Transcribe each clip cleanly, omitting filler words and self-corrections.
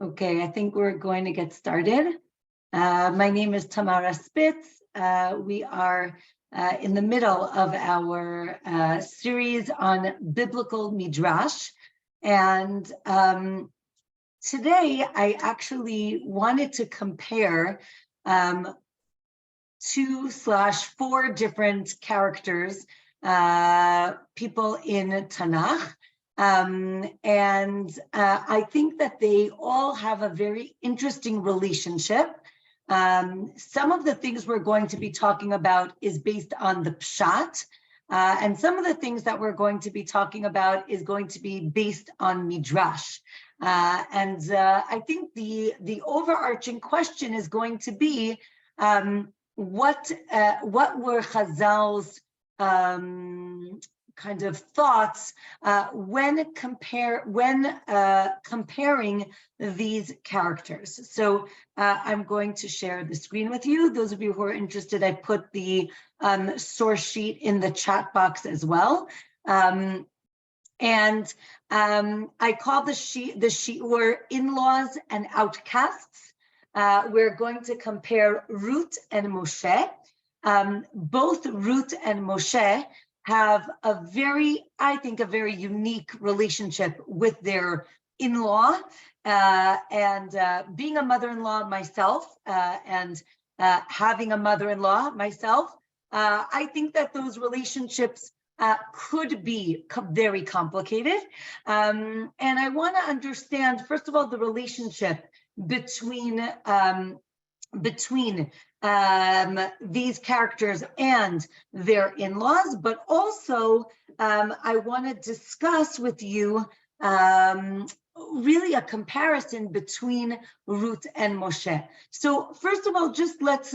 Okay, I think we're going to get started. My name is Tamara Spitz. We are in the middle of our series on biblical Midrash. And today I actually wanted to compare 2/4 different characters, people in Tanakh. I think that they all have a very interesting relationship. Some of the things we're going to be talking about is based on the Pshat, and some of the things that we're going to be talking about is going to be based on Midrash. I think the overarching question is going to be, what were Chazal's kind of thoughts when comparing these characters. So I'm going to share the screen with you. Those of you who are interested, I put the source sheet in the chat box as well. I call the sheet were in-laws and outcasts. We're going to compare Ruth and Moshe. Both Ruth and Moshe have I think, a very unique relationship with their in-law. Being a mother-in-law myself, and having a mother-in-law myself, I think that those relationships could be very complicated. And I want to understand, first of all, the relationship between these characters and their in-laws, but also I want to discuss with you really a comparison between Ruth and Moshe. So first of all, just let's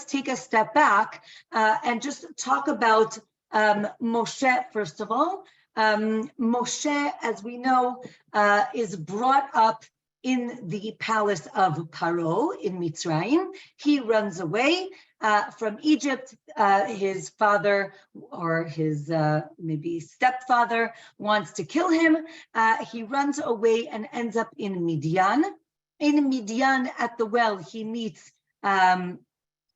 take a step back and just talk about Moshe first of all. Moshe, as we know, is brought up in the palace of Paro in Mitzrayim. He runs away from Egypt. His father, or his maybe stepfather, wants to kill him. He runs away and ends up in Midian. In Midian, at the well, he meets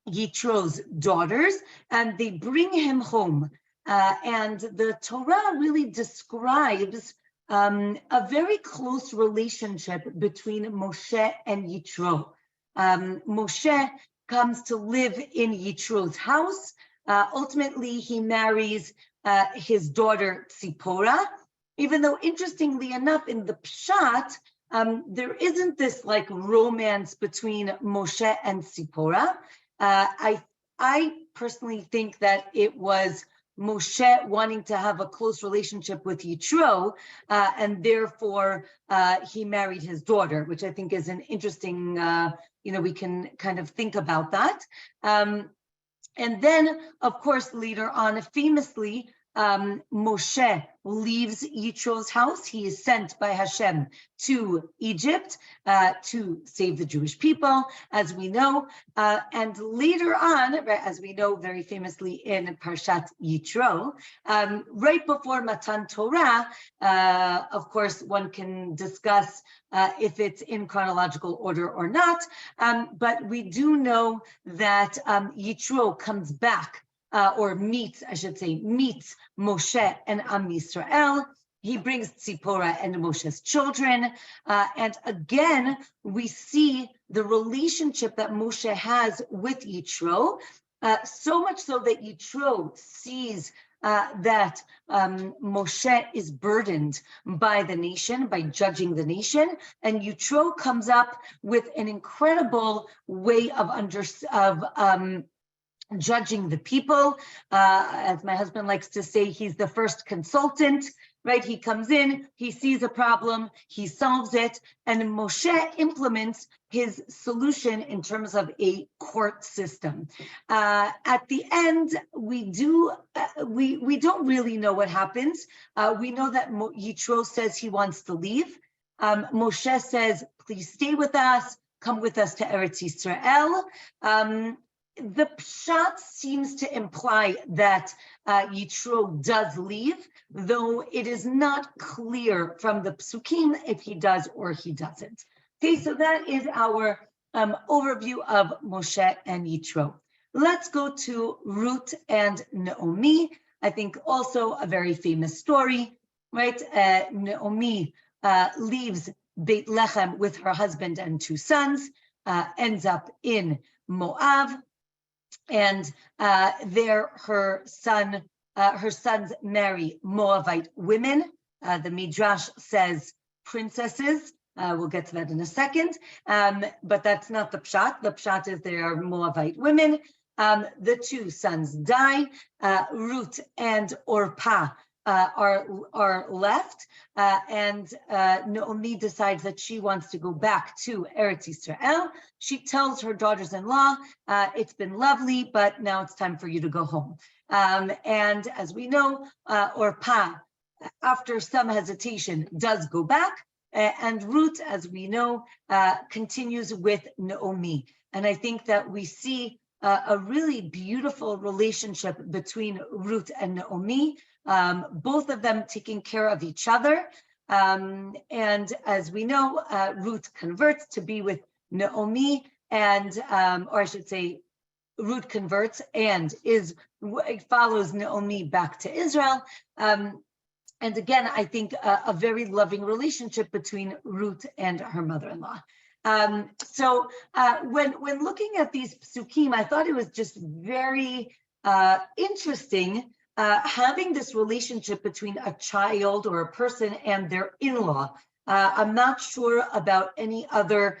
Yitro's daughters, and they bring him home. And the Torah really describes a very close relationship between Moshe and Yitro. Moshe comes to live in Yitro's house. Ultimately, he marries his daughter Tzipora, even though, interestingly enough, in the Pshat, there isn't this like romance between Moshe and Tzipora. I personally think that it was Moshe wanting to have a close relationship with Yitro, and therefore he married his daughter, which I think is an interesting, we can kind of think about that. And then, of course, later on, famously, Moshe leaves Yitro's house. He is sent by Hashem to Egypt to save the Jewish people, as we know. And later on, as we know very famously in Parshat Yitro, right before Matan Torah, of course, one can discuss if it's in chronological order or not, but we do know that Yitro comes back, or meets Moshe and Am Yisrael. He brings Tzipora and Moshe's children. And again, we see the relationship that Moshe has with Yitro, so much so that Yitro sees that Moshe is burdened by the nation, by judging the nation, and Yitro comes up with an incredible way of judging the people. As my husband likes to say, he's the first consultant, right? He comes in, he sees a problem, he solves it, and Moshe implements his solution in terms of a court system. At the end, we don't really know what happens. We know that Yitro says he wants to leave. Moshe says, please stay with us, come with us to Eretz Yisrael. The Pshat seems to imply that Yitro does leave, though it is not clear from the Psukim if he does or he doesn't. Okay, so that is our overview of Moshe and Yitro. Let's go to Ruth and Naomi. I think also a very famous story, right? Naomi leaves Beit Lechem with her husband and 2 sons, ends up in Moab, and there her sons marry Moabite women. The Midrash says princesses. We'll get to that in a second, but that's not the pshat. The pshat is they are Moabite women. The 2 sons die. Ruth and Orpah are left, and Naomi decides that she wants to go back to Eretz Yisrael. She tells her daughters-in-law, it's been lovely, but now it's time for you to go home. And as we know, Orpah, after some hesitation, does go back, and Ruth, as we know, continues with Naomi. And I think that we see a really beautiful relationship between Ruth and Naomi, both of them taking care of each other. And as we know, Ruth converts to be with Naomi, and, or I should say, Ruth converts and follows Naomi back to Israel. And again, I think a very loving relationship between Ruth and her mother-in-law. So when looking at these psukim, I thought it was just very interesting having this relationship between a child or a person and their in-law. I'm not sure about any other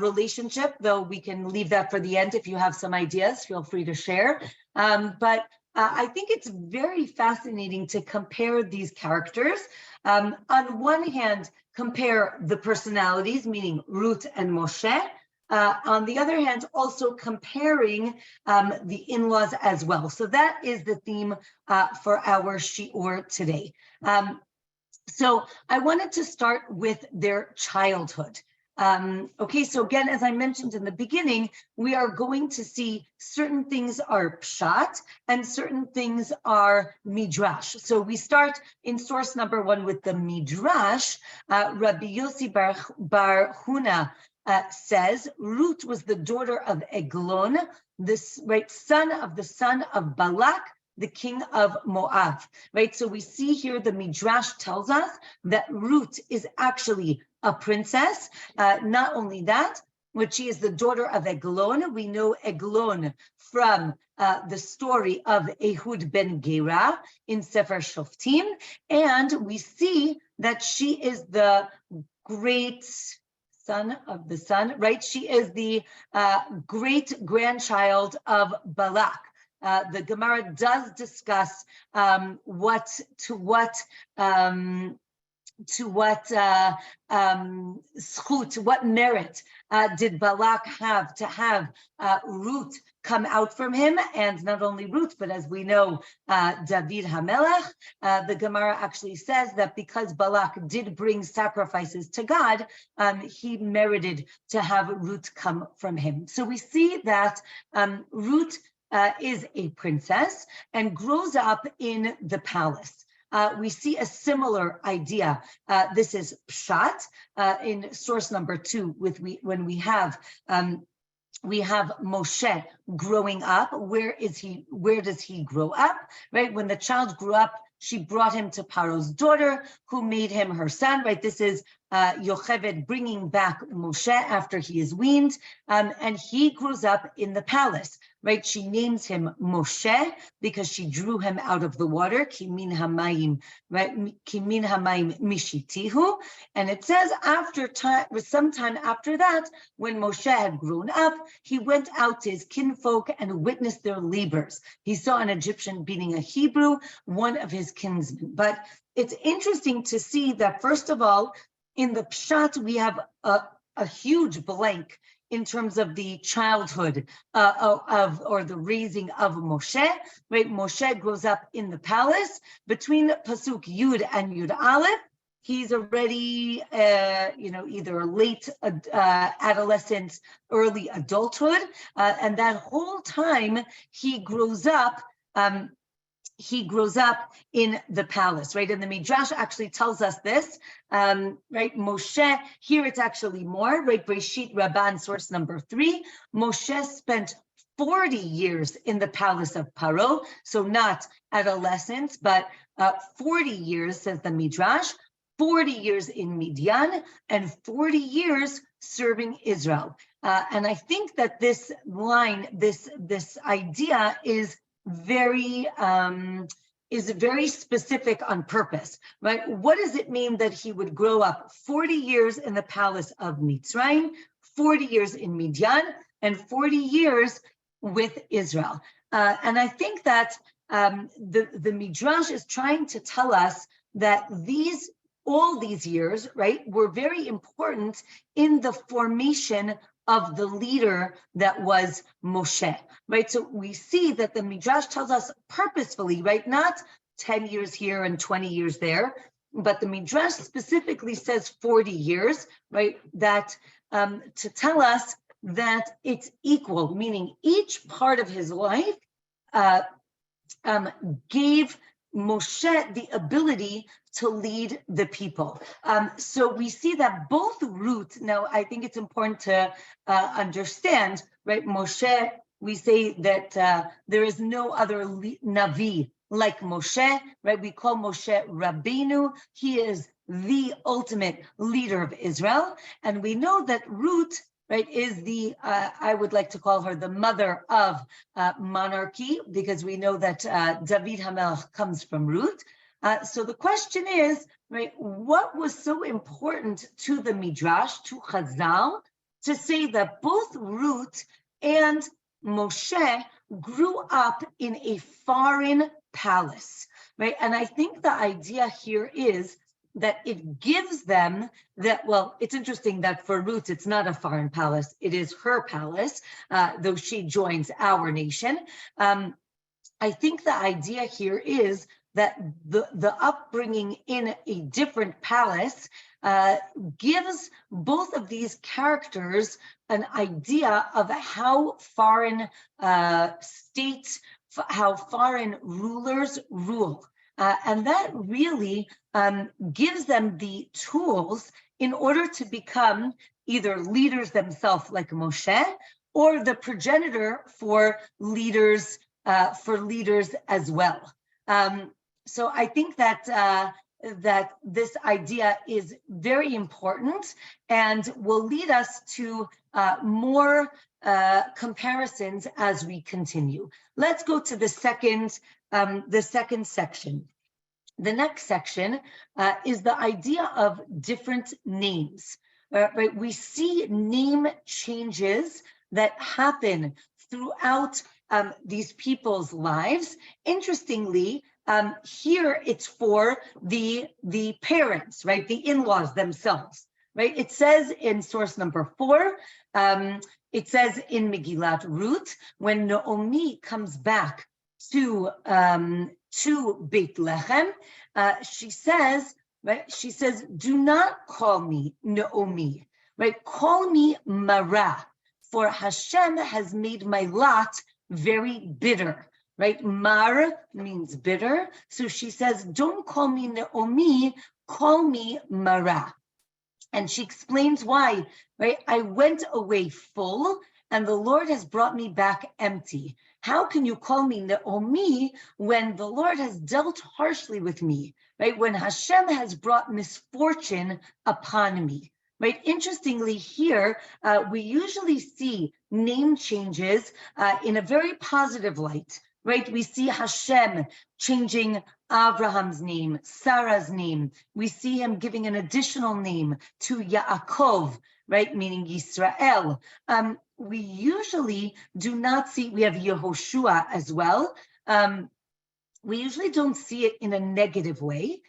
relationship, though we can leave that for the end. If you have some ideas, feel free to share. But I think it's very fascinating to compare these characters. On one hand, compare the personalities, meaning Ruth and Moshe. On the other hand, also comparing the in-laws as well. So that is the theme for our shiur today. So I wanted to start with their childhood. Okay, so again, as I mentioned in the beginning, we are going to see certain things are pshat and certain things are midrash. So we start in source number 1 with the midrash. Rabbi Yossi Bar Huna says Ruth was the daughter of Eglon, son of Balak, the king of Moab, right? So we see here the Midrash tells us that Ruth is actually a princess. Not only that, but she is the daughter of Eglon. We know Eglon from the story of Ehud ben Gera in Sefer Shoftim, and we see that she is the great son of the son, right? She is the great grandchild of Balak. The Gemara does discuss what merit did Balak have to have Ruth come out from him, and not only Ruth, but as we know, David HaMelech. The Gemara actually says that because Balak did bring sacrifices to God, he merited to have Ruth come from him. So we see that Ruth is a princess and grows up in the palace. We see a similar idea. This is pshat in source number 2 when we have Moshe growing up. Where does he grow up? Right, when the child grew up, she brought him to Paro's daughter, who made him her son, right? This is Yocheved bringing back Moshe after he is weaned, and he grows up in the palace, right? She names him Moshe because she drew him out of the water, Kimin Hamayim, right? Kimin Hamayim Mishitihu. And it says sometime after that, when Moshe had grown up, he went out to his kinfolk and witnessed their labors. He saw an Egyptian beating a Hebrew, one of his kinsmen. But it's interesting to see that, first of all, in the pshat, we have a huge blank in terms of the childhood or the raising of Moshe, right? Moshe grows up in the palace. Between Pasuk Yud and Yud Aleph, he's already, either late adolescence, early adulthood, and that whole time he grows up, he grows up in the palace, right? And the Midrash actually tells us this, right? Moshe, here it's actually more, right? Breshit Rabban, source number 3. Moshe spent 40 years in the palace of Paro, so not adolescence, but 40 years, says the Midrash, 40 years in Midian, and 40 years serving Israel. And I think that this line, this idea is very specific on purpose, right? What does it mean that he would grow up 40 years in the palace of Mitzrayim, 40 years in Midian, and 40 years with Israel? And I think that the Midrash is trying to tell us that all these years, right, were very important in the formation of the leader that was Moshe, right? So we see that the Midrash tells us purposefully, right, not 10 years here and 20 years there, but the Midrash specifically says 40 years, right, that to tell us that it's equal, meaning each part of his life gave Moshe the ability to lead the people. So we see that both Ruth, now I think it's important to understand, right? Moshe, we say that there is no other Navi like Moshe, right? We call Moshe Rabbeinu. He is the ultimate leader of Israel. And we know that Ruth, right, is the, I would like to call her the mother of monarchy, because we know that David HaMelech comes from Ruth. So the question is, right, what was so important to the Midrash, to Chazal, to say that both Ruth and Moshe grew up in a foreign palace, right? And I think the idea here is that it gives them that, well, it's interesting that for Ruth, it's not a foreign palace, it is her palace, though she joins our nation. I think the idea here is that the upbringing in a different palace gives both of these characters an idea of how foreign states, how foreign rulers rule. And that really gives them the tools in order to become either leaders themselves like Moshe, or the progenitor for leaders as well. So I think that that this idea is very important and will lead us to more comparisons as we continue. Let's go to the second section. The next section is the idea of different names. Right? We see name changes that happen throughout these people's lives. Interestingly, here it's for the parents, right? The in-laws themselves, right? It says in source number 4, it says in Megillat Ruth, when Naomi comes back to Beit Lechem, she says, right? She says, do not call me Naomi, right? Call me Mara, for Hashem has made my lot very bitter, right? Mar means bitter. So she says, don't call me Naomi, call me Mara. And she explains why, right? I went away full and the Lord has brought me back empty. How can you call me Naomi when the Lord has dealt harshly with me, right? When Hashem has brought misfortune upon me, right? Interestingly here, we usually see name changes in a very positive light, right? We see Hashem changing Abraham's name, Sarah's name. We see him giving an additional name to Yaakov, right? Meaning Yisrael. We usually do not see, we have Yehoshua as well. We usually don't see it in a negative way.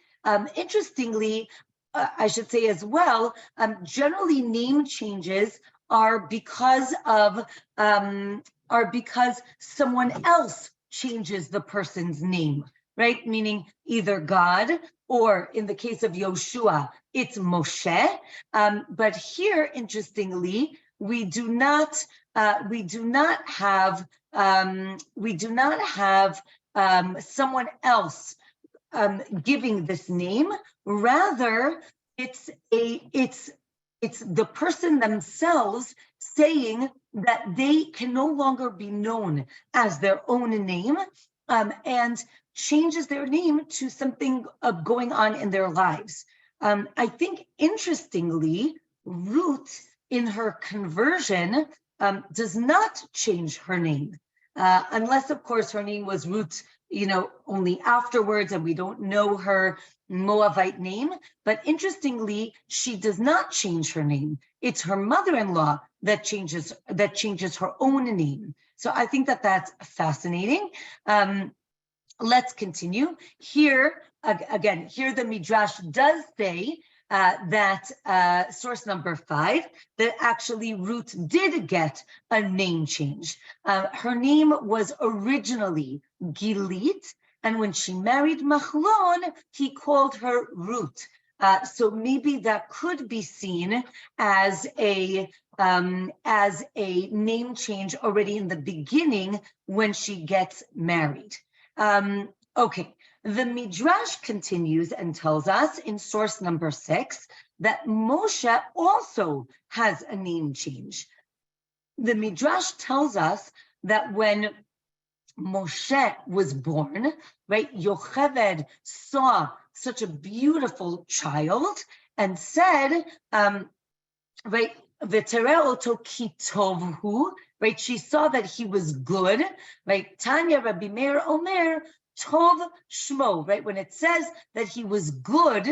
Interestingly, I should say as well, generally name changes are because someone else changes the person's name, right? Meaning either God, or in the case of Yoshua, it's Moshe. But here, interestingly, we do not have someone else giving this name. Rather, it's the person themselves saying that they can no longer be known as their own name, and changes their name to something going on in their lives. I think, interestingly, Ruth, in her conversion, does not change her name, unless, of course, her name was Ruth, only afterwards, and we don't know her Moabite name. But interestingly, she does not change her name. It's her mother-in-law that changes her own name. So I think that that's fascinating. Let's continue. Here, again, here the Midrash does say that source number 5, that actually Ruth did get a name change. Her name was originally Gilit, and when she married Machlon, he called her Ruth. So maybe that could be seen as a name change already in the beginning when she gets married. Okay. The Midrash continues and tells us in source number 6 that Moshe also has a name change. The Midrash tells us that when Moshe was born, right, Yocheved saw such a beautiful child and said, right, V'tereh oto ki tov hu, right, she saw that he was good, right, Tanya Rabbi Meir Omer, Tov Shmo, right? When it says that he was good,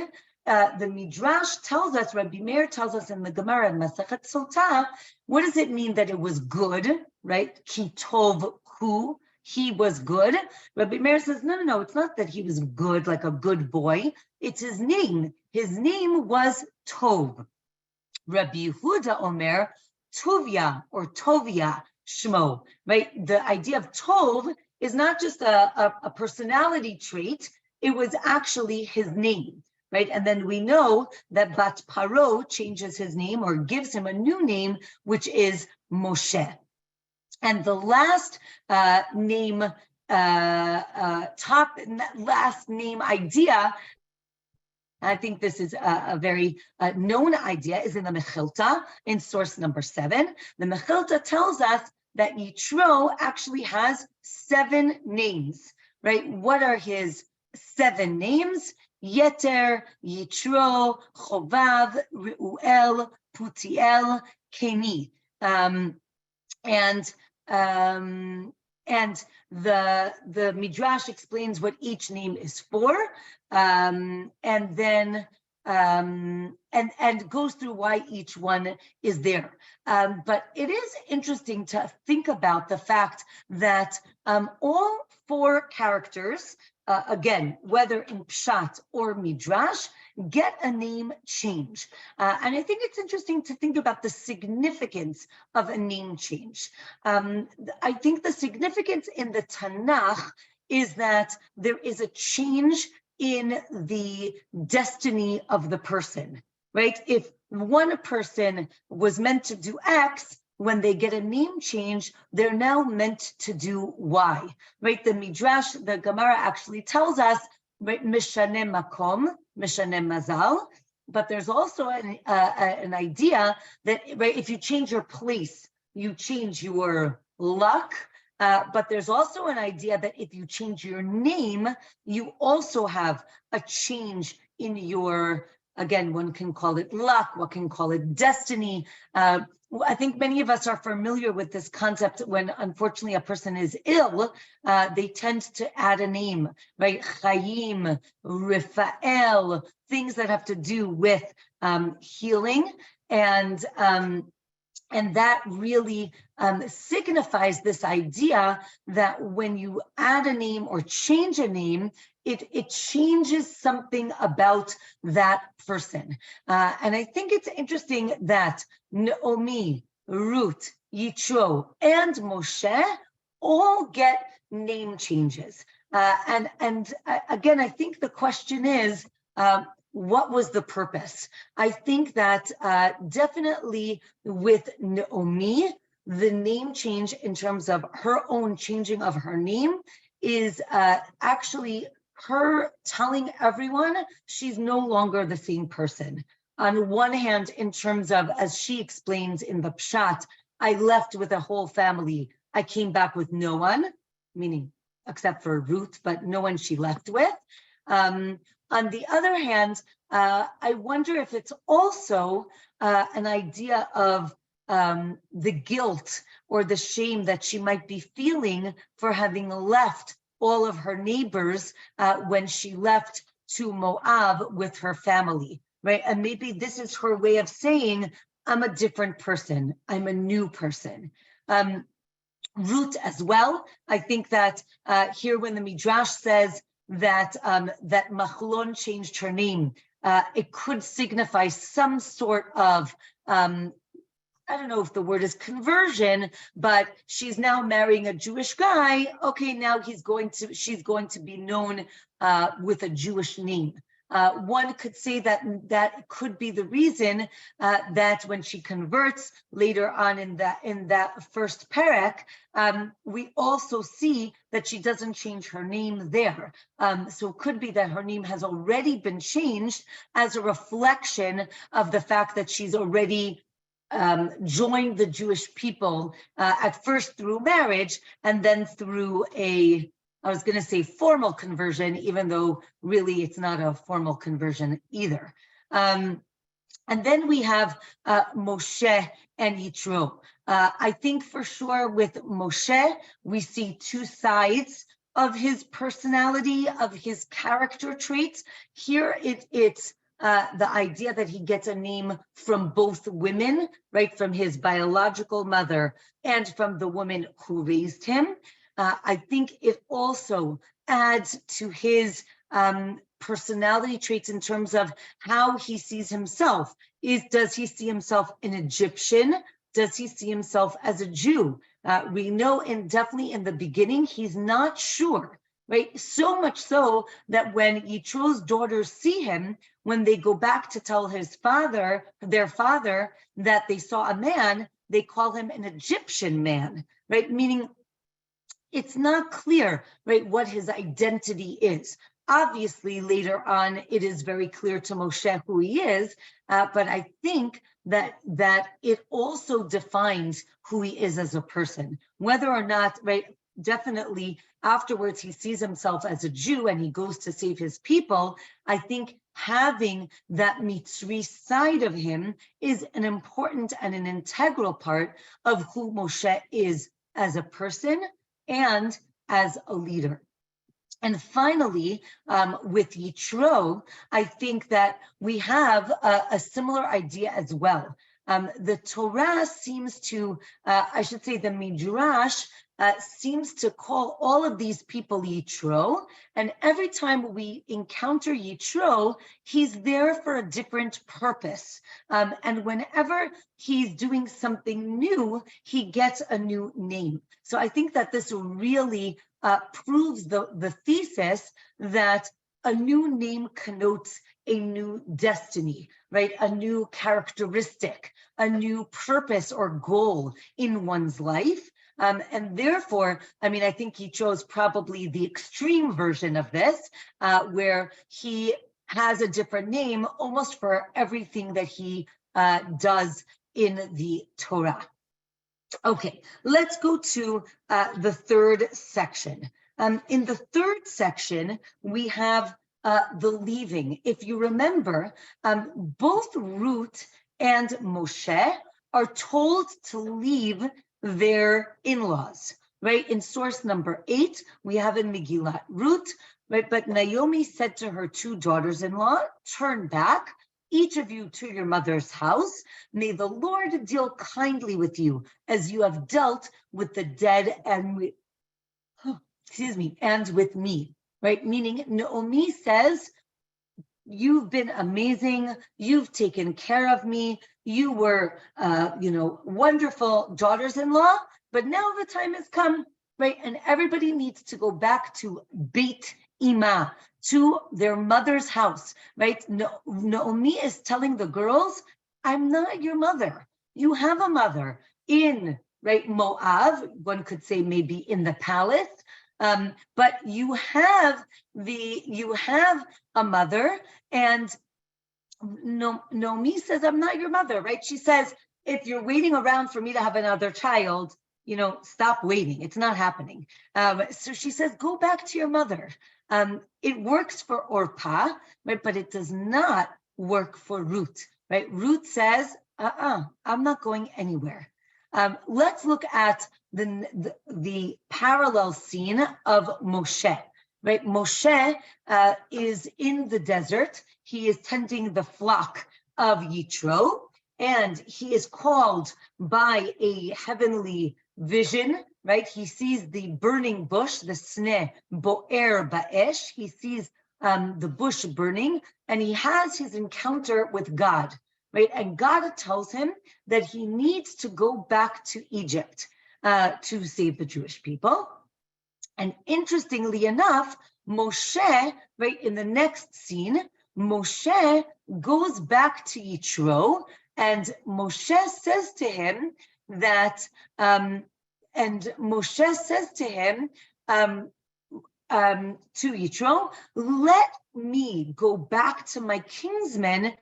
the Midrash tells us, Rabbi Meir tells us in the Gemara in Masechet Sotah, what does it mean that it was good, right? Ki Tov Hu, he was good. Rabbi Meir says, no, it's not that he was good, like a good boy. It's his name. His name was Tov. Rabbi Yehuda Omer, Tuvia or Tovia Shmo, right? The idea of Tov is not just a personality trait, it was actually his name, right? And then we know that Bat Paro changes his name or gives him a new name, which is Moshe. And the last last name idea, I think this is a very known idea, is in the Mechilta, in source number 7. The Mechilta tells us that Yitro actually has 7 names, right? What are his 7 names? Yeter, Yitro, Chovav, Reuel, Putiel, Keni. And the Midrash explains what each name is for, and then and goes through why each one is there. But it is interesting to think about the fact that all 4 characters, again, whether in Pshat or Midrash, get a name change. And I think it's interesting to think about the significance of a name change. I think the significance in the Tanakh is that there is a change in the destiny of the person, right? If one person was meant to do X, when they get a name change, they're now meant to do Y, right? The Midrash, the Gemara actually tells us, right, Mishaneh Makom, Mishaneh Mazal, but there's also an idea that, right, if you change your place, you change your luck. But there's also an idea that if you change your name, you also have a change in your, again, one can call it luck, one can call it destiny. I think many of us are familiar with this concept when, unfortunately, a person is ill, they tend to add a name, right? Chaim, Raphael, things that have to do with healing. And that really signifies this idea that when you add a name or change a name, it changes something about that person. And I think it's interesting that Naomi, Ruth, Yitro, and Moshe all get name changes. And again, I think the question is, what was the purpose? I think that definitely with Naomi, the name change in terms of her own changing of her name is actually her telling everyone she's no longer the same person. On one hand, in terms of, as she explains in the Pshat, I left with a whole family. I came back with no one, meaning except for Ruth, but no one she left with. On the other hand, I wonder if it's also an idea of the guilt or the shame that she might be feeling for having left all of her neighbors when she left to Moab with her family, right? And maybe this is her way of saying, I'm a different person. I'm a new person. Ruth as well. I think that here when the Midrash says that that Machlon changed her name, it could signify some sort of I don't know if the word is conversion, but she's now marrying a Jewish guy. Okay, now she's going to be known with a Jewish name. One could say that that could be the reason that when she converts later on in that first parak, we also see that she doesn't change her name there. So it could be that her name has already been changed as a reflection of the fact that she's already joined the Jewish people at first through marriage and then through I was going to say formal conversion, even though really it's not a formal conversion either. And then we have Moshe and Yitro. I think for sure with Moshe, we see two sides of his personality, of his character traits. Here it's the idea that he gets a name from both women, right, from his biological mother and from the woman who raised him. I think it also adds to his personality traits in terms of how he sees himself. Does he see himself an Egyptian? Does he see himself as a Jew? We know, and definitely in the beginning, he's not sure. Right, so much so that when Yitro's daughters see him, when they go back to tell their father, that they saw a man, they call him an Egyptian man, right? Meaning it's not clear, right, what his identity is. Obviously, later on, it is very clear to Moshe who he is, but I think that it also defines who he is as a person, whether or not, right, definitely afterwards he sees himself as a Jew and he goes to save his people. I think having that Mitzri side of him is an important and an integral part of who Moshe is as a person and as a leader. And finally, with Yitro, I think that we have a similar idea as well. The Torah seems to, I should say the Midrash, seems to call all of these people Yitro, and every time we encounter Yitro, he's there for a different purpose. And whenever he's doing something new, he gets a new name. So I think that this really proves the thesis that a new name connotes a new destiny, right? A new characteristic, a new purpose or goal in one's life. And therefore, I mean, I think he chose probably the extreme version of this, where he has a different name almost for everything that he does in the Torah. Okay, let's go to the third section. In the third section, we have the leaving. If you remember, both Ruth and Moshe are told to leave their in-laws, right? In source number 8, we have in Megillat Ruth, right? But Naomi said to her 2 daughters-in-law, turn back, each of you to your mother's house. May the Lord deal kindly with you as you have dealt with the dead and with me, right? Meaning Naomi says, you've been amazing. You've taken care of me. You were, wonderful daughters-in-law, but now the time has come, right? And everybody needs to go back to Beit Ima, to their mother's house, right? Naomi is telling the girls, I'm not your mother. You have a mother in, right, Moab, one could say maybe in the palace, But you have a mother, and Naomi says, I'm not your mother, right? She says, if you're waiting around for me to have another child, stop waiting. It's not happening. So she says, go back to your mother. It works for Orpah, right? But it does not work for Ruth, right? Ruth says, I'm not going anywhere. Let's look at the parallel scene of Moshe, right? Moshe is in the desert. He is tending the flock of Yitro, and he is called by a heavenly vision, right? He sees the burning bush, the sneh boer ba'esh. He sees the bush burning, and he has his encounter with God, right? And God tells him that he needs to go back to Egypt to save the Jewish people. And interestingly enough, Moshe, right, in the next scene, Moshe goes back to Yitro, and Moshe says to him that, to Yitro, let me go back to my kinsmen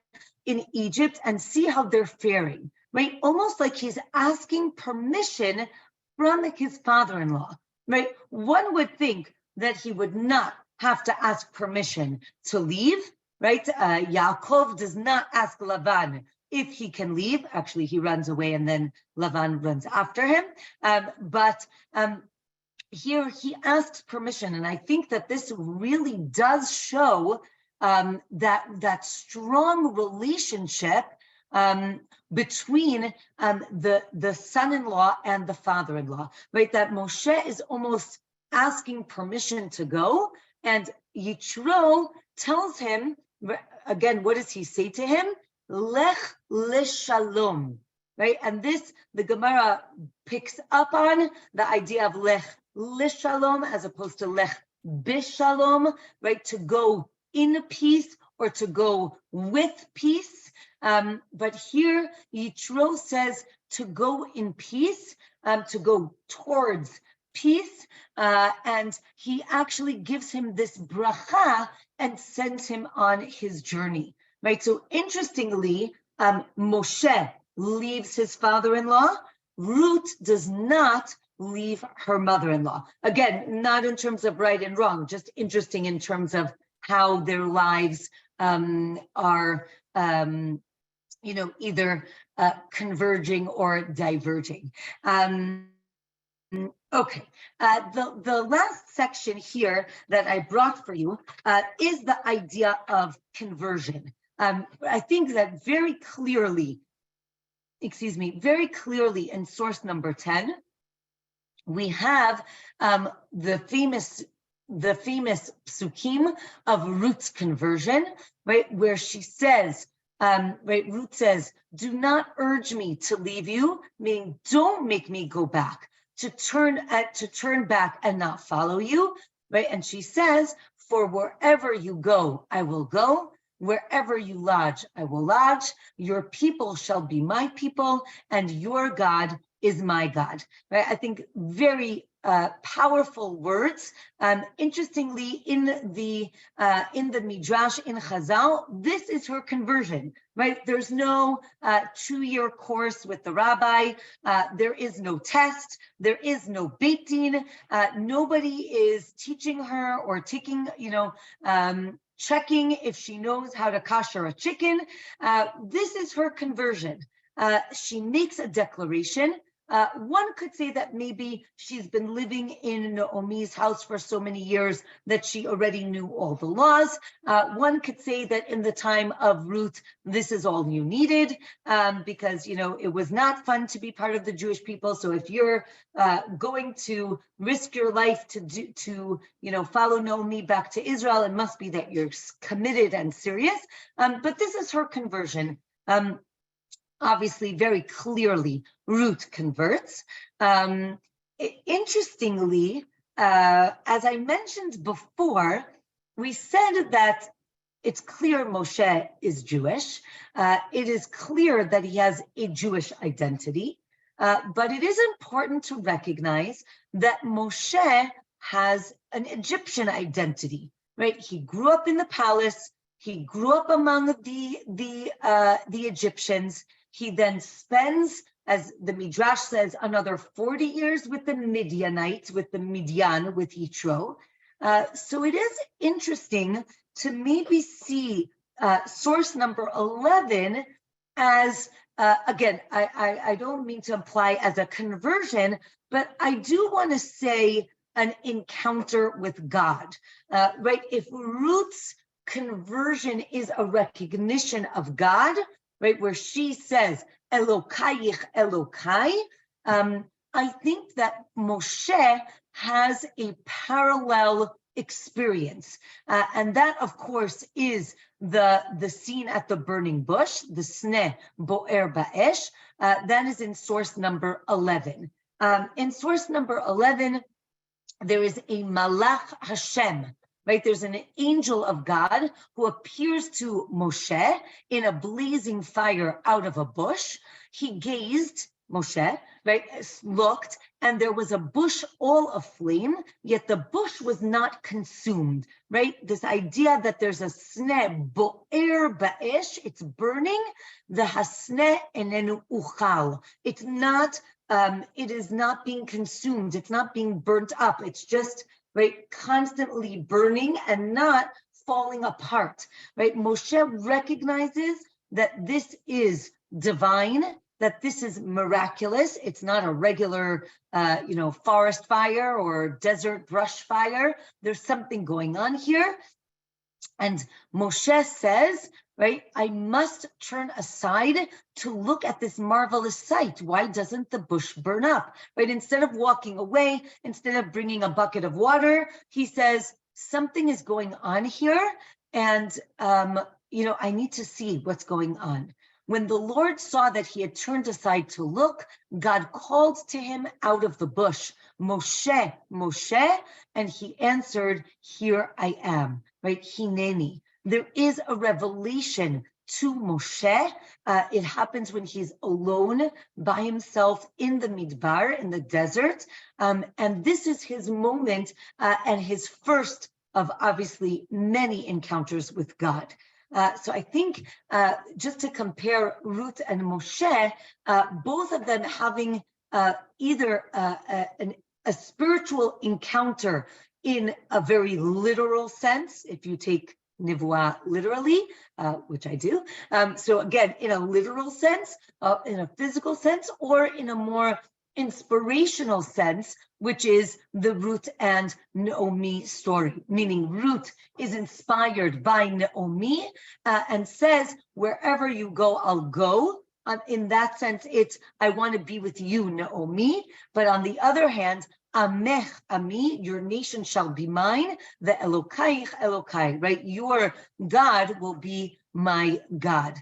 in Egypt and see how they're faring, right? Almost like he's asking permission from his father-in-law, right? One would think that he would not have to ask permission to leave, right? Yaakov does not ask Lavan if he can leave. Actually, he runs away and then Lavan runs after him. But here he asks permission. And I think that this really does show that strong relationship between the son-in-law and the father-in-law, right? That Moshe is almost asking permission to go, and Yitro tells him, again, what does he say to him? Lech leshalom, right? And this, the Gemara picks up on the idea of lech leshalom as opposed to lech bishalom, right? To go in peace or to go with peace. But here Yitro says to go in peace, to go towards peace, and he actually gives him this bracha and sends him on his journey, right? So interestingly, Moshe leaves his father-in-law. Ruth does not leave her mother-in-law. Again, not in terms of right and wrong, just interesting in terms of how their lives are, either converging or diverging. Okay, the last section here that I brought for you is the idea of conversion. I think that very clearly in source number 10, we have the famous psukim of Ruth's conversion, right, where she says, Ruth says, do not urge me to leave you, meaning don't make me go back, to turn back and not follow you, right? And she says, for wherever you go, I will go. Wherever you lodge, I will lodge. Your people shall be my people, and your God is my God. Right? I think very powerful words. Interestingly, in the Midrash in Chazal, this is her conversion. Right? There's no 2-year course with the rabbi. There is no test. There is no Beit Din. Nobody is teaching her or taking, checking if she knows how to kosher a chicken. This is her conversion. She makes a declaration. One could say that maybe she's been living in Naomi's house for so many years that she already knew all the laws. One could say that in the time of Ruth, this is all you needed, because, it was not fun to be part of the Jewish people. So if you're going to risk your life to follow Naomi back to Israel, it must be that you're committed and serious. But this is her conversion. Obviously, very clearly, Ruth converts. Interestingly, as I mentioned before, we said that it's clear Moshe is Jewish. It is clear that he has a Jewish identity, but it is important to recognize that Moshe has an Egyptian identity, right? He grew up in the palace. He grew up among the Egyptians. He then spends, as the Midrash says, another 40 years with the Midianites, with the Midian, with Yitro. So it is interesting to maybe see source number 11 as, again, I don't mean to imply as a conversion, but I do want to say an encounter with God, right? If Ruth's conversion is a recognition of God, right, where she says, Elokayich Elokai, I think that Moshe has a parallel experience. And that, of course, is the scene at the burning bush, the Sneh Bo'er Ba'esh. That is in source number 11. In source number 11, there is a Malach Hashem, right? There's an angel of God who appears to Moshe in a blazing fire out of a bush. He gazed, Moshe, right, looked, and there was a bush all aflame, yet the bush was not consumed, right? This idea that there's a sneh bo'er ba'esh, it's burning, the hasneh enenu uchal. It's not, it is not being consumed, it's not being burnt up, it's just, right, constantly burning and not falling apart, right? Moshe recognizes that this is divine, that this is miraculous. It's not a regular, forest fire or desert brush fire. There's something going on here. And Moshe says, right, I must turn aside to look at this marvelous sight. Why doesn't the bush burn up, right? Instead of walking away, instead of bringing a bucket of water, he says, something is going on here. And, I need to see what's going on. When the Lord saw that he had turned aside to look, God called to him out of the bush, Moshe, Moshe, and he answered, here I am, right? Hineni. There is a revelation to Moshe. It happens when he's alone by himself in the Midbar, in the desert. And this is his moment and his first of obviously many encounters with God. So I think just to compare Ruth and Moshe, both of them having either a spiritual encounter in a very literal sense, if you take Nivuah literally, which I do. So again, in a literal sense, in a physical sense, or in a more inspirational sense, which is the Ruth and Naomi story, meaning Ruth is inspired by Naomi and says, wherever you go, I'll go. In that sense, it's, I want to be with you, Naomi. But on the other hand, Amech, Ami, your nation shall be mine, the Elokaich, Elokai, right? Your God will be my God.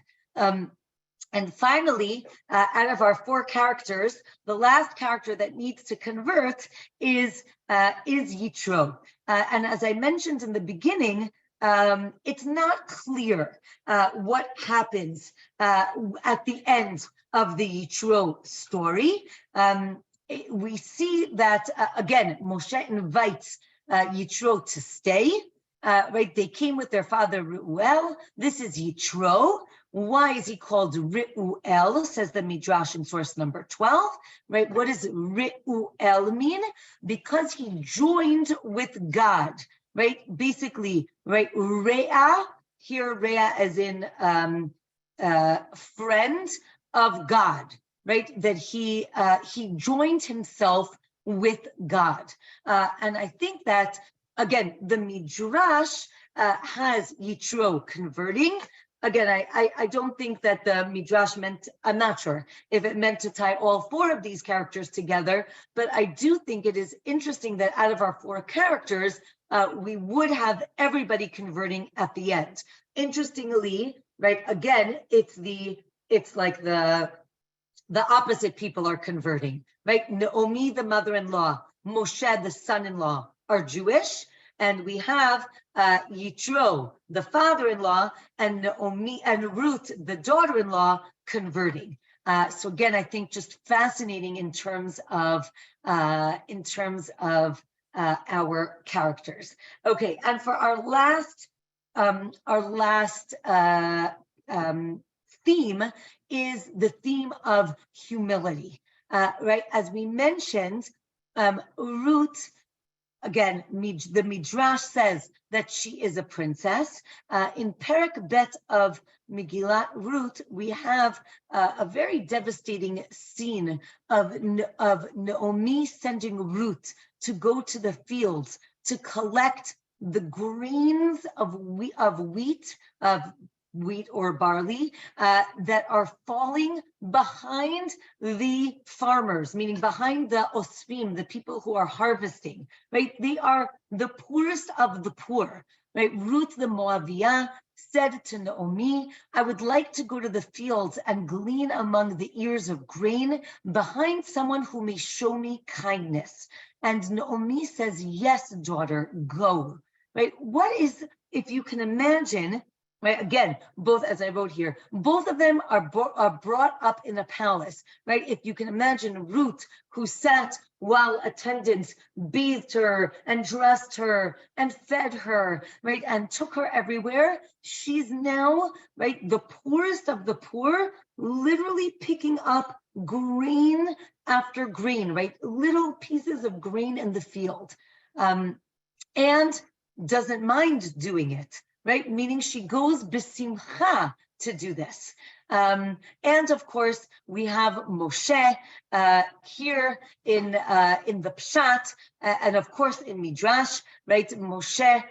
And finally, out of our four characters, the last character that needs to convert is Yitro. And as I mentioned in the beginning, it's not clear what happens at the end of the Yitro story. We see that, again, Moshe invites Yitro to stay. Right, they came with their father Reuel. This is Yitro. Why is he called Reuel? Says the Midrash in source number 12. Right, what does Reuel mean? Because he joined with God. Right, basically, right, Rea. Here, Rea as in friend of God. Right, that he joined himself with God, and I think that. Again, the Midrash has Yitro converting. Again, I don't think that the Midrash meant, I'm not sure if it meant to tie all four of these characters together, but I do think it is interesting that out of our four characters, we would have everybody converting at the end. Interestingly, right, again, it's like the opposite people are converting, right? Naomi, the mother-in-law, Moshe, the son-in-law, are Jewish, and we have Yitro, the father-in-law, and Naomi and Ruth, the daughter-in-law, converting. So again, I think just fascinating in terms of our characters. Okay, and for our last theme is the theme of humility, right? As we mentioned, Ruth, again, the Midrash says that she is a princess. In Perek Bet of Megillat Ruth, we have a very devastating scene of Naomi sending Ruth to go to the fields to collect the grains of wheat or barley that are falling behind the farmers, meaning behind the osfim, the people who are harvesting, right? They are the poorest of the poor, right? Ruth the Moaviah said to Naomi, I would like to go to the fields and glean among the ears of grain behind someone who may show me kindness. And Naomi says, yes, daughter, go, right? What is, if you can imagine, right? Again, both, as I wrote here, both of them are brought up in a palace, right? If you can imagine Ruth, who sat while attendants bathed her and dressed her and fed her, right? And took her everywhere. She's now, right, the poorest of the poor, literally picking up grain after grain, right? Little pieces of grain in the field. And doesn't mind doing it, right? Meaning she goes besimcha to do this. And of course, we have Moshe here in the Pshat, and of course in Midrash, right? Moshe,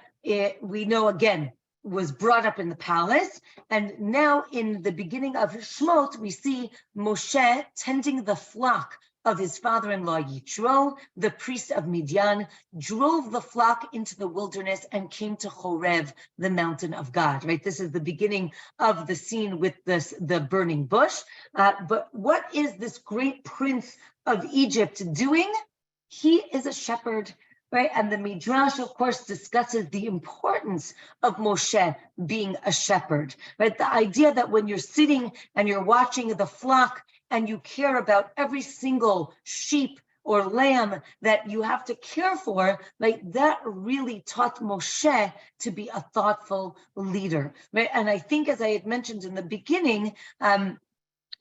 we know again, was brought up in the palace. And now in the beginning of Shmot, we see Moshe tending the flock of his father-in-law Yitro, the priest of Midian, drove the flock into the wilderness and came to Horev, the mountain of God, right? This is the beginning of the scene with the burning bush. But what is this great prince of Egypt doing? He is a shepherd, right? And the Midrash, of course, discusses the importance of Moshe being a shepherd, right? The idea that when you're sitting and you're watching the flock and you care about every single sheep or lamb that you have to care for, like that really taught Moshe to be a thoughtful leader, right? And I think, as I had mentioned in the beginning,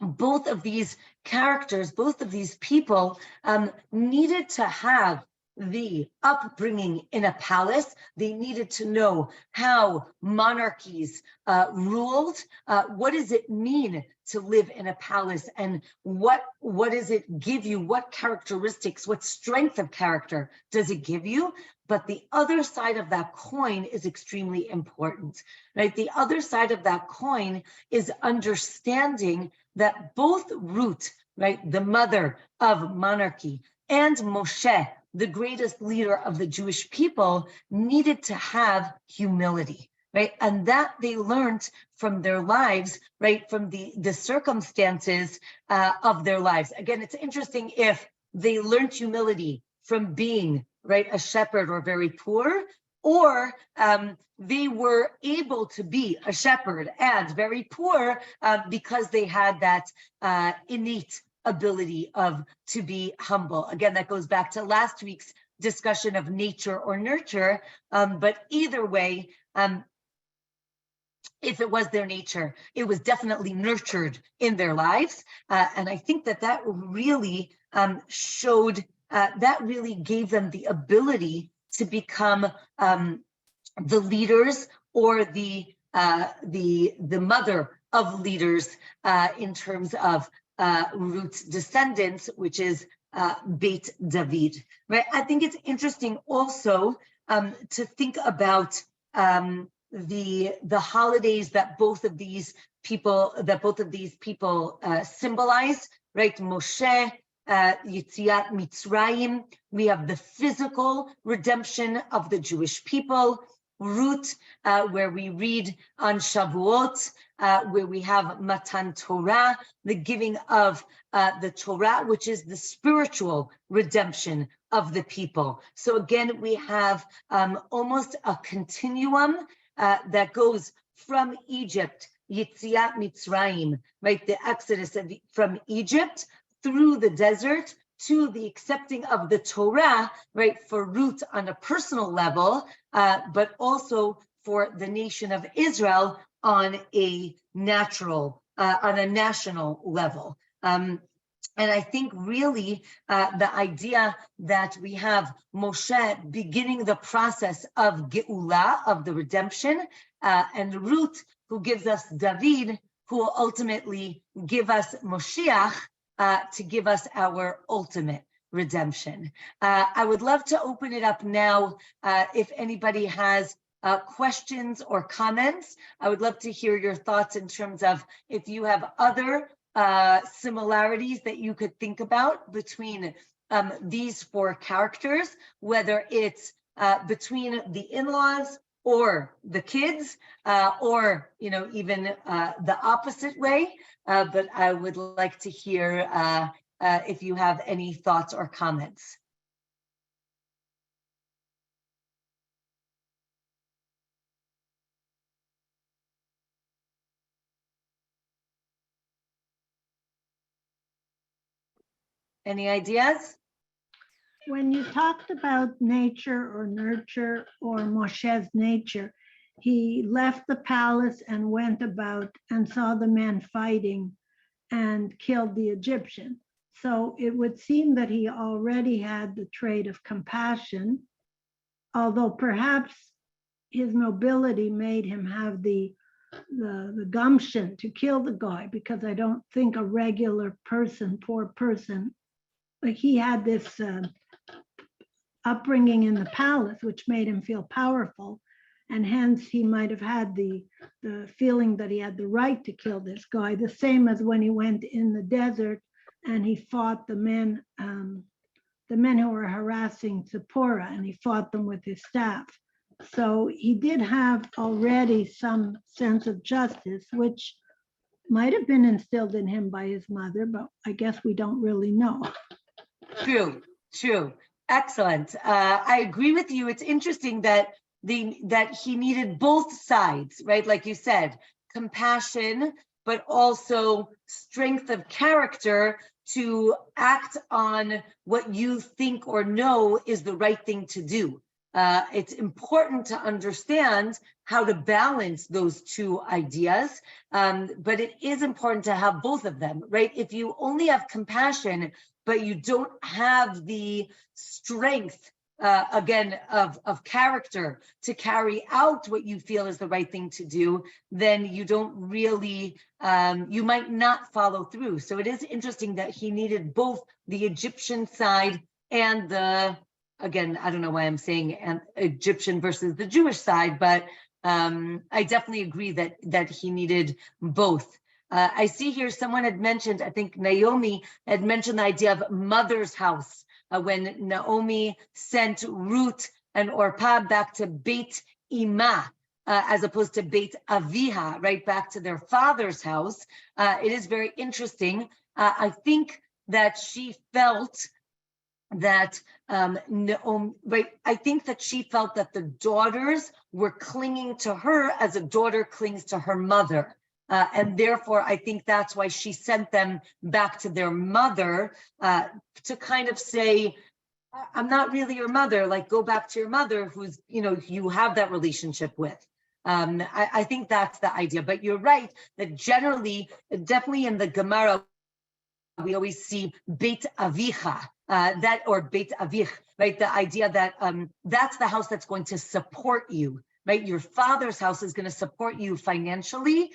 both of these characters, both of these people needed to have the upbringing in a palace. They needed to know how monarchies ruled. What does it mean to live in a palace, and what does it give you? What characteristics, what strength of character does it give you? But the other side of that coin is extremely important, right? The other side of that coin is understanding that both Ruth, right, the mother of monarchy, and Moshe, the greatest leader of the Jewish people, needed to have humility, right? And that they learned from their lives, right? From the circumstances of their lives. Again, it's interesting if they learned humility from being, right, a shepherd or very poor, or they were able to be a shepherd and very poor because they had that innate ability to be humble. Again, that goes back to last week's discussion of nature or nurture, but either way, if it was their nature, it was definitely nurtured in their lives. And I think that really showed, that really gave them the ability to become the leaders or the mother of leaders in terms of Ruth's descendants, which is Beit David, right? I think it's interesting also to think about the holidays that both of these people symbolize, right? Moshe, Yetziat Mitzrayim. We have the physical redemption of the Jewish people. Ruth, where we read on Shavuot, where we have Matan Torah, the giving of the Torah, which is the spiritual redemption of the people. So again, we have almost a continuum that goes from Egypt, Yetziat Mitzrayim, right, the exodus from Egypt through the desert to the accepting of the Torah, right, for Ruth on a personal level, but also for the nation of Israel on a national level. And I think really the idea that we have Moshe beginning the process of Geula, of the redemption, and Ruth, who gives us David, who will ultimately give us Moshiach, to give us our ultimate redemption. I would love to open it up now if anybody has questions or comments. I would love to hear your thoughts in terms of if you have other similarities that you could think about between these four characters, whether it's between the in-laws or the kids, or even the opposite way. But I would like to hear if you have any thoughts or comments. Any ideas? When you talked about nature or nurture or Moshe's nature, he left the palace and went about and saw the men fighting and killed the Egyptian. So it would seem that he already had the trait of compassion, although perhaps his nobility made him have the gumption to kill the guy, because I don't think a regular person, poor person, like he had this upbringing in the palace, which made him feel powerful. And hence he might have had the feeling that he had the right to kill this guy, the same as when he went in the desert and he fought the men who were harassing Zipporah, and he fought them with his staff. So he did have already some sense of justice, which might have been instilled in him by his mother, but I guess we don't really know. True. Excellent. I agree with you. It's interesting that he needed both sides, right? Like you said, compassion, but also strength of character to act on what you think or know is the right thing to do. It's important to understand how to balance those two ideas, but it is important to have both of them, right? If you only have compassion, but you don't have the strength, again, of character to carry out what you feel is the right thing to do, then you don't really, you might not follow through. So it is interesting that he needed both the Egyptian side and again, I don't know why I'm saying Egyptian versus the Jewish side, but I definitely agree that he needed both. I see here someone had mentioned, I think Naomi had mentioned the idea of mother's house, when Naomi sent Ruth and Orpah back to Beit Imah, as opposed to Beit Aviha, right back to their father's house. It is very interesting. I think that she felt that right, I think that she felt that the daughters were clinging to her as a daughter clings to her mother. And therefore, I think that's why she sent them back to their mother, to kind of say, I'm not really your mother, like go back to your mother who's, you have that relationship with. I think that's the idea, but you're right that generally, definitely in the Gemara, we always see Beit Avicha, or Beit Avich, right? The idea that that's the house that's going to support you, right? Your father's house is going to support you financially,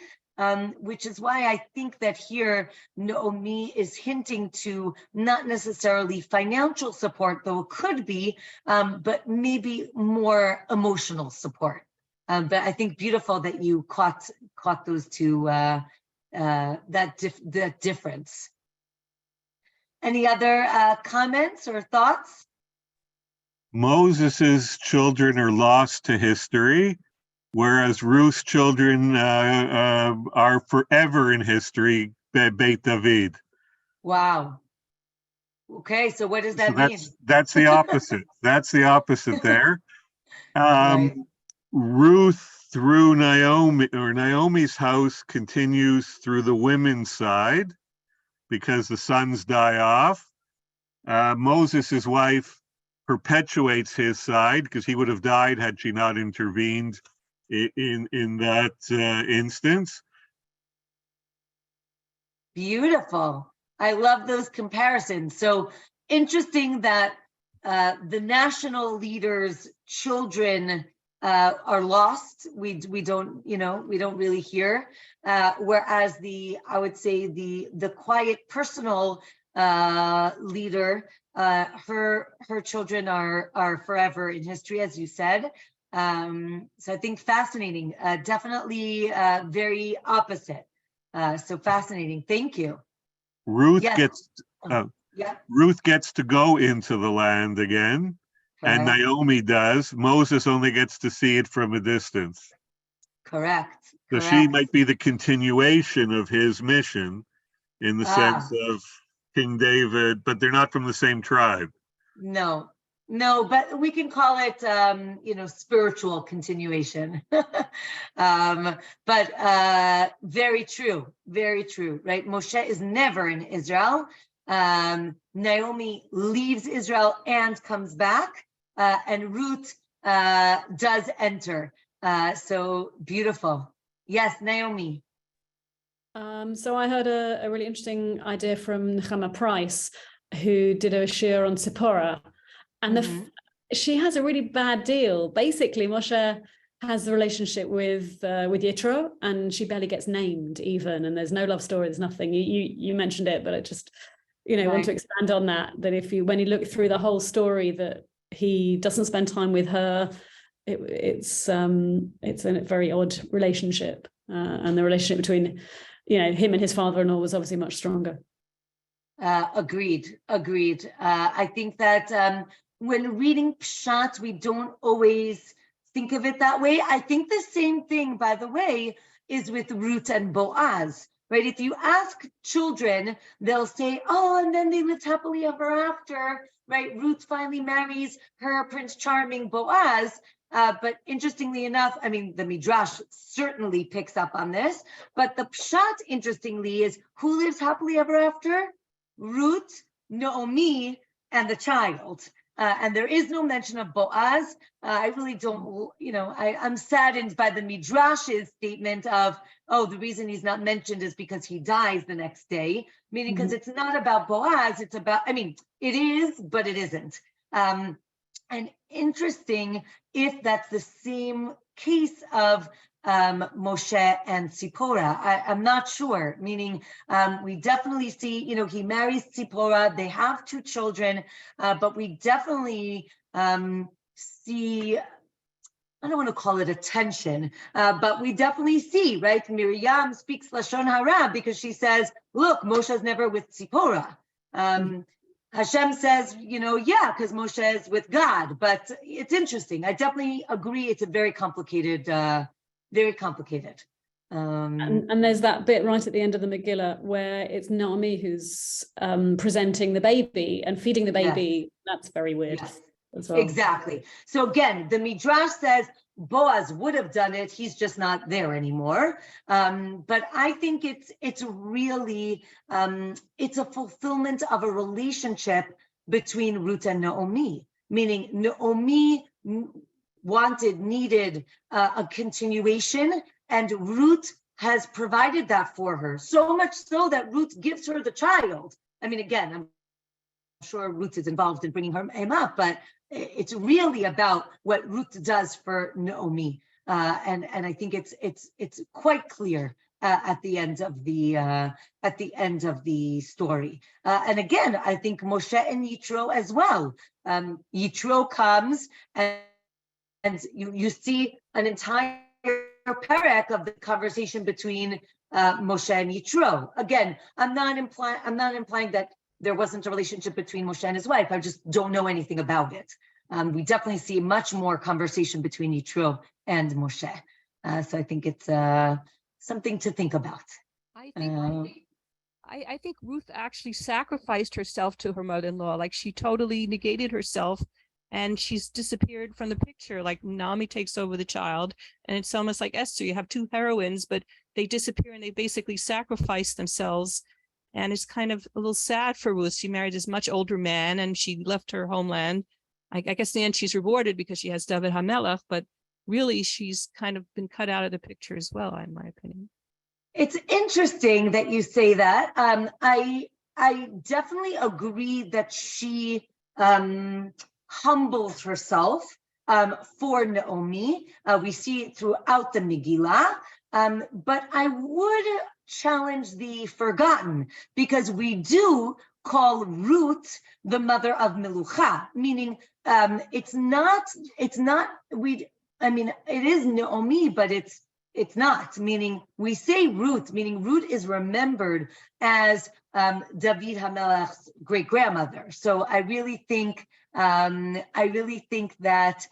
which is why I think that here Naomi is hinting to not necessarily financial support, though it could be, but maybe more emotional support. But I think beautiful that you caught those two, that difference. Any other comments or thoughts? Moses's children are lost to history, whereas Ruth's children are forever in history, Beit David. Wow. Okay, so what does that mean? That's the opposite. That's the opposite there. Right. Ruth through Naomi, or Naomi's house, continues through the women's side because the sons die off. Moses' wife perpetuates his side because he would have died had she not intervened in that instance. Beautiful. I love those comparisons. So interesting that the national leaders' children are lost. We don't, we don't really hear. Whereas I would say the quiet personal leader, her children are forever in history, as you said. So I think fascinating. Definitely very opposite. So fascinating. Thank you. Ruth Yes. Ruth gets to go into the land again, and Correct. Naomi does. Moses only gets to see it from a distance. Correct. So she might be the continuation of his mission in the sense of King David, but they're not from the same tribe. No, but we can call it, spiritual continuation. But very true, right? Moshe is never in Israel. Naomi leaves Israel and comes back, and Ruth does enter. So beautiful. Yes, Naomi. So I heard a really interesting idea from Nechama Price, who did a shiur on Tzipporah, and she has a really bad deal. Basically, Moshe has a relationship with Yitro, and she barely gets named even, and there's no love story, there's nothing. You mentioned it, but I just want to expand on that. That when you look through the whole story, that he doesn't spend time with her. It's a very odd relationship, and the relationship between him and his father-in-law was obviously much stronger. Agreed. I think that when reading Pshat, we don't always think of it that way. I think the same thing, by the way, is with Ruth and Boaz, right? If you ask children, they'll say, oh, and then they lived happily ever after, right? Ruth finally marries her Prince Charming Boaz. But interestingly enough, the Midrash certainly picks up on this, but the Pshat, interestingly, is who lives happily ever after? Ruth, Naomi, and the child. And there is no mention of Boaz. I really don't, I'm saddened by the Midrash's statement of, oh, the reason he's not mentioned is because he dies the next day, meaning because it's not about Boaz, it's about, it is, but it isn't. And interesting if that's the same case of Moshe and Tzipporah. I'm not sure, meaning we definitely see, he marries Tzipporah, they have 2 children, but we definitely see, I don't want to call it a tension, but we definitely see, right? Miriam speaks Lashon Hara because she says, look, Moshe's never with Tzipporah. Hashem says, because Moshe is with God, but it's interesting. I definitely agree. It's a very complicated, very complicated. And there's that bit right at the end of the Megillah where it's Naomi who's presenting the baby and feeding the baby. Yes. That's very weird. Yes. As well. Exactly. So again, the Midrash says Boaz would have done it. He's just not there anymore. But I think it's really, it's a fulfillment of a relationship between Ruth and Naomi, meaning Naomi needed a continuation, and Ruth has provided that for her. So much so that Ruth gives her the child. Again, I'm sure Ruth is involved in bringing him up, but it's really about what Ruth does for Naomi, and I think it's quite clear at the end of the story. And again, I think Moshe and Yitro as well. Yitro comes and you see an entire perek of the conversation between Moshe and Yitro. Again, I'm not implying that there wasn't a relationship between Moshe and his wife. I just don't know anything about it. We definitely see much more conversation between Yitro and Moshe. So I think it's something to think about. I think Ruth actually sacrificed herself to her mother-in-law. Like, she totally negated herself and she's disappeared from the picture. Like, Naomi takes over the child, and it's almost like Esther. You have 2 heroines, but they disappear and they basically sacrifice themselves. And it's kind of a little sad for Ruth. She married this much older man and she left her homeland. I guess in the end she's rewarded because she has David HaMelech, but really she's kind of been cut out of the picture as well, in my opinion. It's interesting that you say that. I definitely agree that she humbles herself for Naomi. We see it throughout the Megillah. But I would challenge the forgotten, because we do call Ruth the mother of Melucha, meaning it is Naomi, but it's not, meaning we say Ruth, meaning Ruth is remembered as David HaMelech's great-grandmother. So I really think that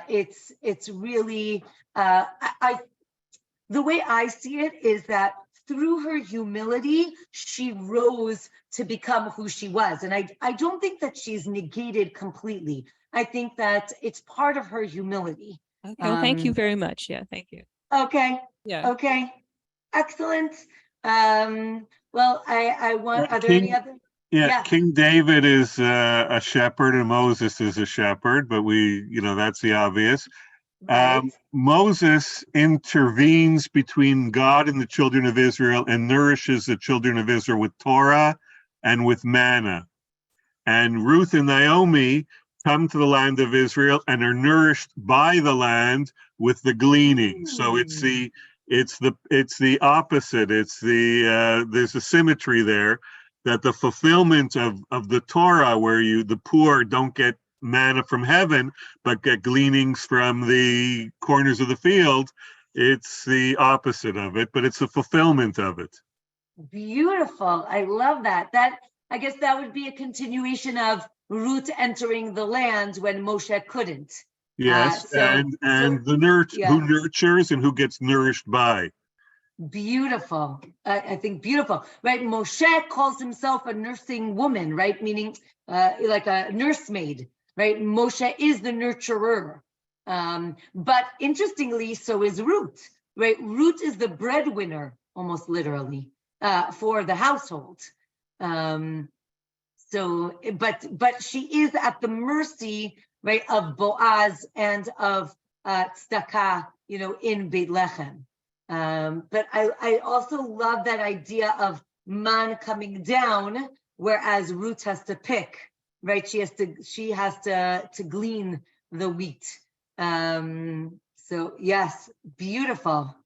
it's really the way I see it is that through her humility, she rose to become who she was. And I don't think that she's negated completely. I think that it's part of her humility. Okay, well, thank you very much. Yeah, thank you. Okay. Yeah. Okay. Excellent. Well, I want, are there any other? Yeah, King David is a shepherd and Moses is a shepherd, but that's the obvious. Right. Moses intervenes between God and the children of Israel and nourishes the children of Israel with Torah and with manna. And Ruth and Naomi come to the land of Israel and are nourished by the land with the gleaning. So it's the opposite. It's there's a symmetry there, that the fulfillment of the Torah, where the poor don't get manna from heaven, but get gleanings from the corners of the field. It's the opposite of it, but it's the fulfillment of it. Beautiful. I love that. I guess that would be a continuation of Ruth entering the land when Moshe couldn't. Yes, who nurtures and who gets nourished by. Beautiful. I think beautiful, right? Moshe calls himself a nursing woman, right? Meaning like a nursemaid, right? Moshe is the nurturer. But interestingly, so is Ruth, right? Ruth is the breadwinner, almost literally, for the household. But she is at the mercy, right, of Boaz and of Tzedakah, in Beit Lechem. But I also love that idea of man coming down, whereas Ruth has to pick, right? She has to glean the wheat. So yes, beautiful.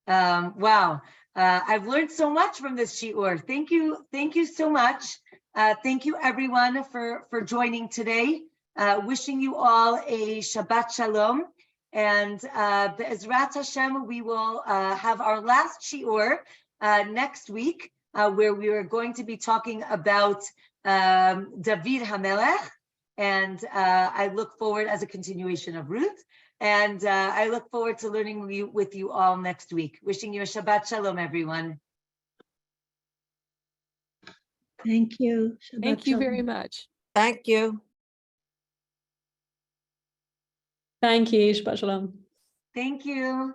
Wow. I've learned so much from this shiur. Thank you so much. Thank you everyone for joining today. Wishing you all a Shabbat Shalom. And Be'ezrat Hashem, we will have our last shiur next week, where we are going to be talking about David HaMelech. And I look forward, as a continuation of Ruth, and I look forward to learning with you all next week. Wishing you a Shabbat Shalom, everyone. Thank you. Thank you very much. Thank you. Thank you. Shabbat Shalom. Thank you.